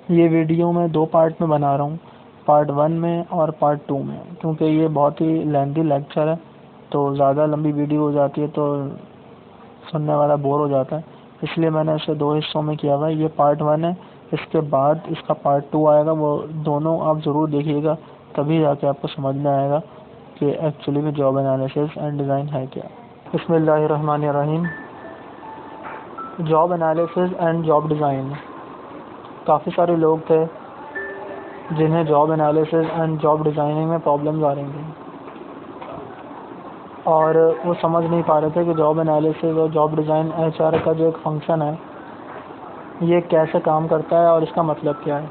ये वीडियो मैं 2 पार्ट में बना रहा हूँ, पार्ट 1 में और पार्ट 2 में, क्योंकि ये बहुत ही लेंथी लेक्चर है, तो ज़्यादा लंबी वीडियो हो जाती है तो सुनने वाला बोर हो जाता है, इसलिए मैंने इसे 2 हिस्सों में किया हुआ है। ये पार्ट 1 है, इसके बाद इसका पार्ट 2 आएगा, वो दोनों आप ज़रूर देखिएगा, तभी जाके आपको समझ में आएगा कि एक्चुअली में जॉब एनालिसिस एंड डिज़ाइन है क्या। बिस्मिल्लाहिर्रहमानिर्रहीम। Job analysis and job design. काफ़ी सारे लोग थे जिन्हें job analysis and job designing में प्रॉब्लम्स आ रही थी और वो समझ नहीं पा रहे थे कि जॉब एनालिसिस और जॉब डिज़ाइन एचआर का जो एक फंक्शन है ये कैसे काम करता है और इसका मतलब क्या है।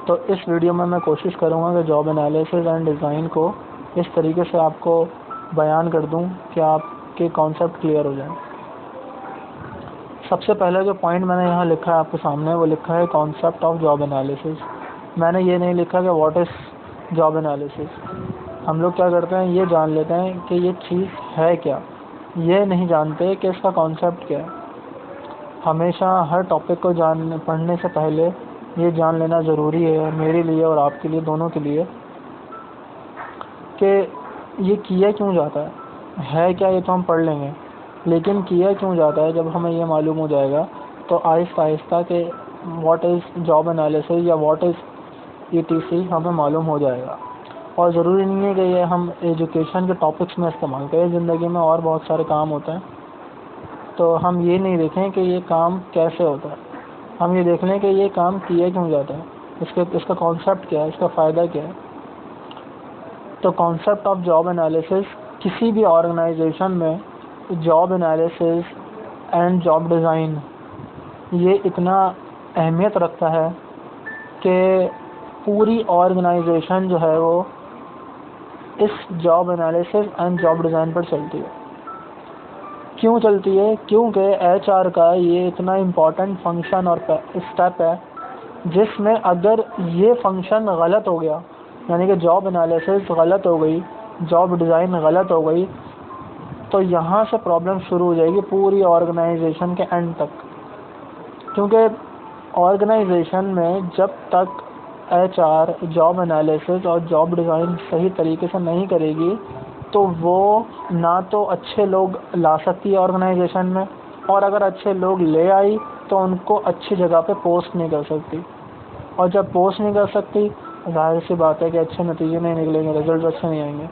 तो इस वीडियो में मैं कोशिश करूँगा कि जॉब एनालिसिस एंड डिज़ाइन को इस तरीके से आपको बयान कर दूँ कि आपके कॉन्सेप्ट क्लियर हो जाए। सबसे पहला जो पॉइंट मैंने यहाँ लिखा है आपके सामने, वो लिखा है कॉन्सेप्ट ऑफ जॉब एनालिसिस। मैंने ये नहीं लिखा कि व्हाट इज़ जॉब एनालिसिस। हम लोग क्या करते हैं, ये जान लेते हैं कि ये चीज़ है क्या, ये नहीं जानते कि इसका कॉन्सेप्ट क्या है। हमेशा हर टॉपिक को पढ़ने से पहले ये जान लेना ज़रूरी है, मेरे लिए और आपके लिए, दोनों के लिए, कि ये किया क्यों जाता है क्या, ये तो हम पढ़ लेंगे, लेकिन किया क्यों जाता है जब हमें ये मालूम हो जाएगा तो आहिस्ता आहिस्ता के व्हाट इज़ जॉब एनालिसिस या व्हाट इज़ ईटीसी हमें मालूम हो जाएगा। और ज़रूरी नहीं है कि ये हम एजुकेशन के टॉपिक्स में इस्तेमाल करें, ज़िंदगी में और बहुत सारे काम होते हैं, तो हम ये नहीं देखें कि ये काम कैसे होता है, हम ये देख लें कि ये काम किया क्यों जाता है, इसका कॉन्सेप्ट क्या है, इसका फ़ायदा क्या है। तो कॉन्सेप्ट ऑफ जॉब एनालिसिस, किसी भी ऑर्गेनाइजेशन में job analysis and job design ये इतना अहमियत रखता है कि पूरी ऑर्गेनाइजेशन जो है वो इस job analysis and job design पर चलती है। क्यों चलती है? क्योंकि एचआर का ये इतना इम्पोर्टेंट फंक्शन और स्टेप है जिसमें अगर ये फंक्शन गलत हो गया, यानी कि जॉब एनालिसिस गलत हो गई, जॉब डिज़ाइन गलत हो गई, तो यहाँ से प्रॉब्लम शुरू हो जाएगी पूरी ऑर्गेनाइजेशन के एंड तक। क्योंकि ऑर्गेनाइजेशन में जब तक एचआर जॉब एनालिसिस और जॉब डिज़ाइन सही तरीके से नहीं करेगी तो वो ना तो अच्छे लोग ला सकती है ऑर्गेनाइजेशन में, और अगर अच्छे लोग ले आई तो उनको अच्छी जगह पे पोस्ट नहीं कर सकती, और जब पोस्ट नहीं कर सकती जाहिर सी बात है कि अच्छे नतीजे नहीं निकलेंगे, रिजल्ट अच्छे नहीं आएंगे।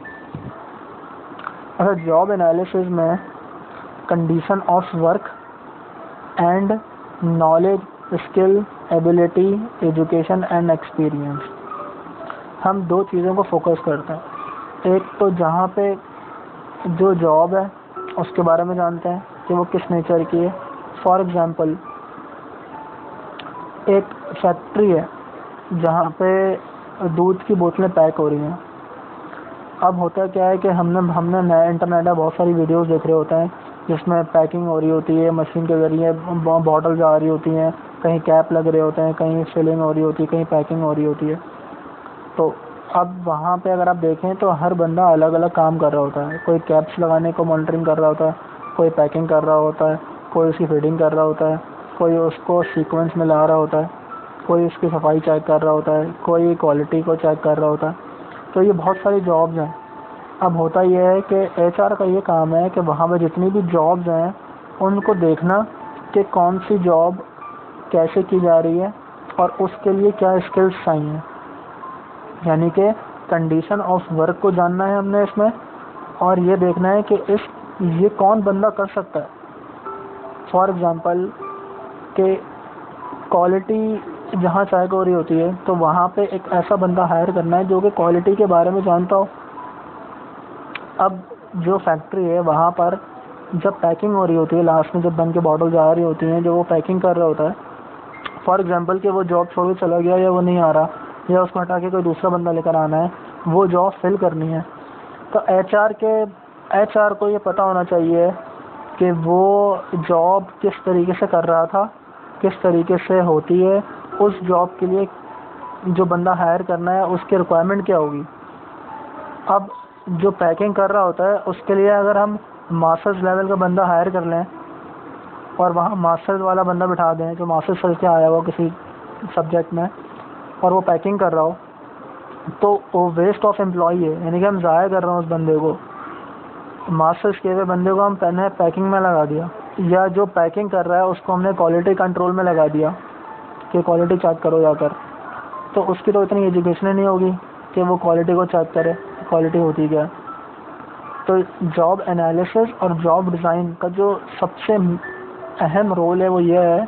अगर जॉब एनालिसिस में condition of work and knowledge, skill, ability, education and experience, हम 2 चीज़ों को फोकस करते हैं। एक तो जहाँ पे जो जॉब है उसके बारे में जानते हैं कि वो किस नेचर की है। फॉर एग्ज़ाम्पल, एक फैक्ट्री है जहाँ पे दूध की बोतलें पैक हो रही हैं। अब होता क्या है कि हमने नया इंटरनेट में बहुत सारी वीडियोस देख रहे होते हैं जिसमें पैकिंग हो रही होती है, मशीन के ज़रिए बॉटल जा रही होती हैं, कहीं कैप लग रहे होते हैं, कहीं फिलिंग हो रही होती है, कहीं पैकिंग हो रही होती है। तो अब वहाँ पे अगर आप देखें तो हर बंदा अलग अलग काम कर रहा होता है। कोई कैप्स लगाने को मॉनिटरिंग कर रहा होता है, कोई पैकिंग कर रहा होता है, कोई उसकी फिटिंग कर रहा होता है, कोई उसको सीक्वेंस में ला रहा होता है, कोई उसकी सफाई चेक कर रहा होता है, कोई क्वालिटी को चेक कर रहा होता है। तो ये बहुत सारी जॉब्स हैं। अब होता यह है कि एचआर का ये काम है कि वहाँ पर जितनी भी जॉब्स हैं उनको देखना कि कौन सी जॉब कैसे की जा रही है और उसके लिए क्या स्किल्स चाहिए, यानी कि कंडीशन ऑफ वर्क को जानना है हमने इसमें, और ये देखना है कि ये कौन बंदा कर सकता है। फॉर एग्ज़ाम्पल कि क्वालिटी जहाँ चेक हो रही होती है तो वहाँ पे एक ऐसा बंदा हायर करना है जो कि क्वालिटी के बारे में जानता हो। अब जो फैक्ट्री है वहाँ पर जब पैकिंग हो रही होती है, लास्ट में जब बन के बॉटल जा रही होती हैं, जो वो पैकिंग कर रहा होता है, फॉर एग्ज़ाम्पल कि वो जॉब छोड़ के चला गया या वो नहीं आ रहा या उसको हटा के कोई दूसरा बंदा लेकर आना है, वो जॉब फिल करनी है, तो एचआर को ये पता होना चाहिए कि वो जॉब किस तरीके से कर रहा था, किस तरीके से होती है, उस जॉब के लिए जो बंदा हायर करना है उसकी रिक्वायरमेंट क्या होगी। अब जो पैकिंग कर रहा होता है उसके लिए अगर हम मास्टर्स लेवल का बंदा हायर कर लें और वहाँ मास्टर्स वाला बंदा बिठा दें जो मास्टर्स करके आया हुआ किसी सब्जेक्ट में और वो पैकिंग कर रहा हो, तो वो वेस्ट ऑफ एम्प्लॉई है, यानी कि हम ज़ाया कर रहे हैं उस बंदे को। मास्टर्स किए हुए बंदे को हम पहले पैकिंग में लगा दिया, या जो पैकिंग कर रहा है उसको हमने क्वालिटी कंट्रोल में लगा दिया कि क्वालिटी चेक करो जाकर, तो उसकी तो इतनी एजुकेशन नहीं होगी कि वो क्वालिटी को चेक करे क्वालिटी होती क्या है। तो जॉब एनालिसिस और जॉब डिज़ाइन का जो सबसे अहम रोल है वो ये है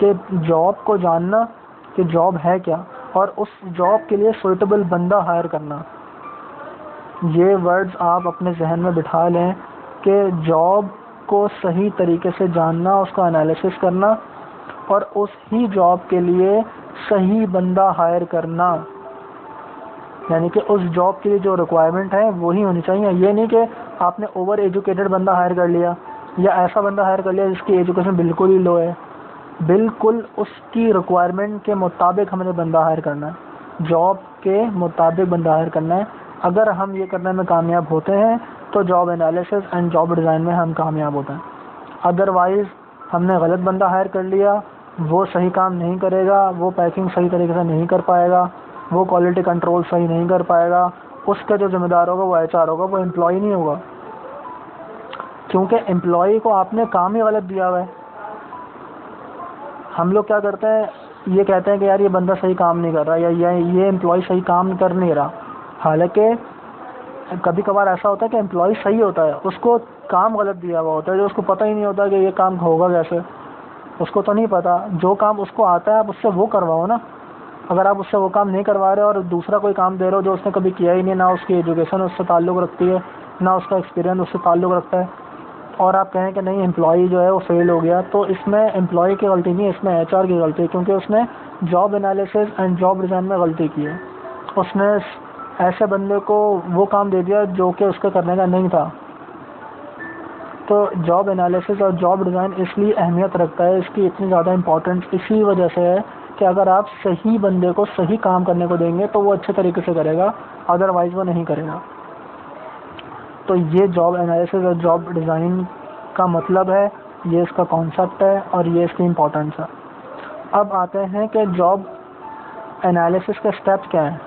कि जॉब को जानना कि जॉब है क्या, और उस जॉब के लिए सूटेबल बंदा हायर करना। ये वर्ड्स आप अपने जहन में बिठा लें कि जॉब को सही तरीके से जानना, उसका एनालिसिस करना और उस ही जॉब के लिए सही बंदा हायर करना, यानी कि उस जॉब के लिए जो रिक्वायरमेंट है वही होनी चाहिए। ये नहीं कि आपने ओवर एजुकेटेड बंदा हायर कर लिया या ऐसा बंदा हायर कर लिया जिसकी एजुकेशन बिल्कुल ही लो है। बिल्कुल उसकी रिक्वायरमेंट के मुताबिक हमने बंदा हायर करना है, जॉब के मुताबिक बंदा हायर करना है। अगर हम ये करने में कामयाब होते हैं तो job analysis and job design में हम कामयाब होते हैं। अदरवाइज़ हमने गलत बंदा हायर कर लिया, वो सही काम नहीं करेगा, वो पैकिंग सही तरीके से नहीं कर पाएगा, वो क्वालिटी कंट्रोल सही नहीं कर पाएगा, उसका जो जिम्मेदार होगा वो एचआर होगा, वो एम्प्लॉय नहीं होगा, क्योंकि एम्प्लॉय को आपने काम ही गलत दिया हुआ है। हम लोग क्या करते हैं, ये कहते हैं कि यार ये बंदा सही काम नहीं कर रहा या ये एम्प्लॉय सही काम कर नहीं रहा। हालांकि कभी कभार ऐसा होता है कि एम्प्लॉय सही होता है, उसको काम गलत दिया हुआ होता है, जो उसको पता ही नहीं होता कि ये काम होगा कैसे, उसको तो नहीं पता। जो काम उसको आता है आप उससे वो करवाओ ना। अगर आप उससे वो काम नहीं करवा रहे और दूसरा कोई काम दे रहे हो जो उसने कभी किया ही नहीं, ना उसकी एजुकेशन उससे ताल्लुक़ रखती है, ना उसका एक्सपीरियंस उससे ताल्लुक़ रखता है, और आप कहें कि नहीं एम्प्लॉय जो है वो फेल हो गया, तो इसमें एम्प्लॉय की गलती नहीं है, इसमें एचआर की गलती है, क्योंकि उसने job analysis and job design में गलती की है। उसने ऐसे बंदे को वो काम दे दिया जो कि उसके करने का नहीं था। तो जॉब एनालिसिस और जॉब डिज़ाइन इसलिए अहमियत रखता है, इसकी इतनी ज़्यादा इम्पोर्टेंस इसी वजह से है कि अगर आप सही बंदे को सही काम करने को देंगे तो वो अच्छे तरीके से करेगा, अदरवाइज़ वो नहीं करेगा। तो ये जॉब एनालिसिस और जॉब डिज़ाइन का मतलब है, ये इसका कॉन्सेप्ट है और ये इसकी इम्पोर्टेंस है। अब आते हैं कि जॉब एनालिसिस के स्टेप्स क्या हैं।